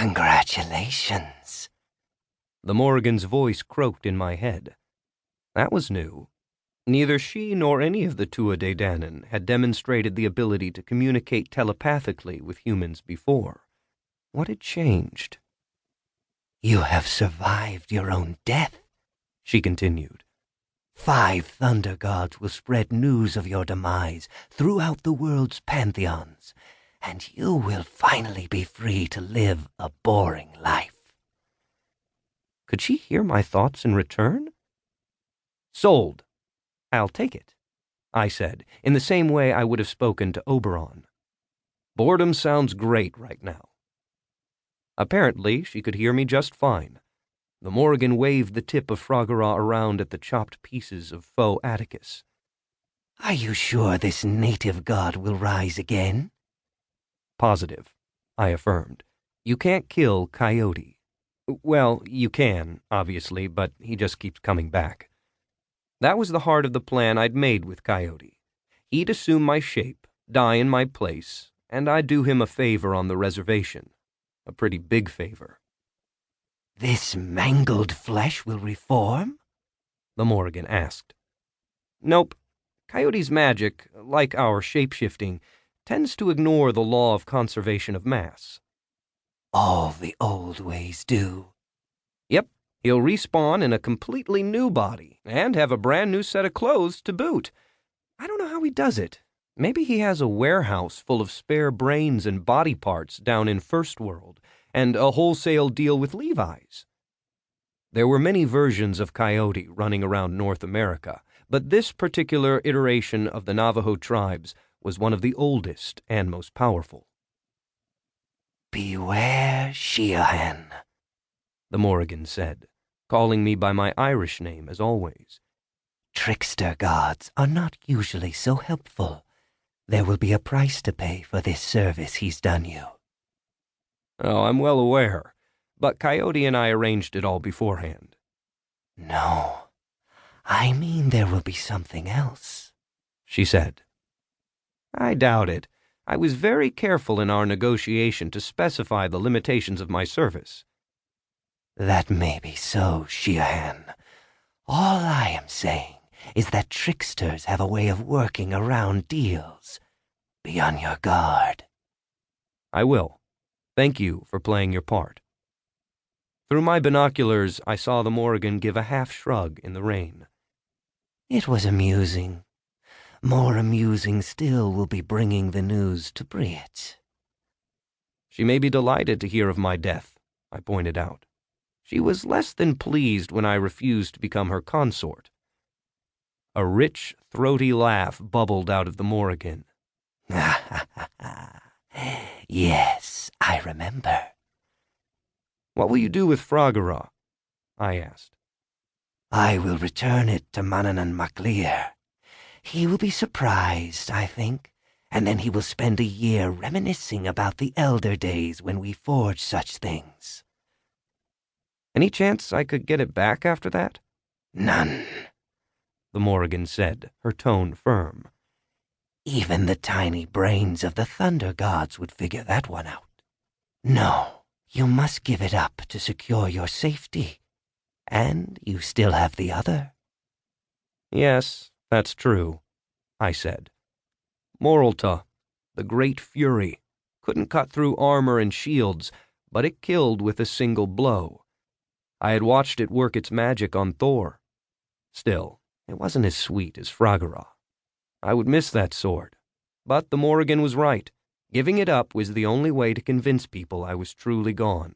Congratulations. The Morrigan's voice croaked in my head. That was new. Neither she nor any of the Tua De Danann had demonstrated the ability to communicate telepathically with humans before. What had changed? You have survived your own death, she continued. 5 thunder gods will spread news of your demise throughout the world's pantheons, and you will finally be free to live a boring life. Could she hear my thoughts in return? Sold. I'll take it, I said, in the same way I would have spoken to Oberon. Boredom sounds great right now. Apparently, she could hear me just fine. The Morrigan waved the tip of Frogora around at the chopped pieces of faux Atticus. Are you sure this native god will rise again? Positive, I affirmed. You can't kill Coyote. Well, you can, obviously, but he just keeps coming back. That was the heart of the plan I'd made with Coyote. He'd assume my shape, die in my place, and I'd do him a favor on the reservation. A pretty big favor. This mangled flesh will reform? The Morrigan asked. Nope. Coyote's magic, like our shape-shifting, tends to ignore the law of conservation of mass. All the old ways do. Yep, he'll respawn in a completely new body, and have a brand new set of clothes to boot. I don't know how he does it. Maybe he has a warehouse full of spare brains and body parts down in First World, and a wholesale deal with Levi's. There were many versions of Coyote running around North America, but this particular iteration of the Navajo tribes was one of the oldest and most powerful. Beware Sheehan, the Morrigan said, calling me by my Irish name as always. Trickster gods are not usually so helpful. There will be a price to pay for this service he's done you. Oh, I'm well aware, but Coyote and I arranged it all beforehand. No, I mean there will be something else, she said. I doubt it. I was very careful in our negotiation to specify the limitations of my service. That may be so, Sheehan. All I am saying is that tricksters have a way of working around deals. Be on your guard. I will. Thank you for playing your part. Through my binoculars, I saw the Morrigan give a half-shrug in the rain. It was amusing. More amusing still will be bringing the news to Briet. She may be delighted to hear of my death, I pointed out. She was less than pleased when I refused to become her consort. A rich, throaty laugh bubbled out of the Morrigan. Yes, I remember. What will you do with Frogora? I asked. I will return it to Manannán mac Lir. He will be surprised, I think, and then he will spend a year reminiscing about the elder days when we forged such things. Any chance I could get it back after that? None, the Morrigan said, her tone firm. Even the tiny brains of the thunder gods would figure that one out. No, you must give it up to secure your safety. And you still have the other. Yes, that's true, I said. Moralta, the great fury, couldn't cut through armor and shields, but it killed with a single blow. I had watched it work its magic on Thor. Still, it wasn't as sweet as Frogora. I would miss that sword. But the Morrigan was right. Giving it up was the only way to convince people I was truly gone.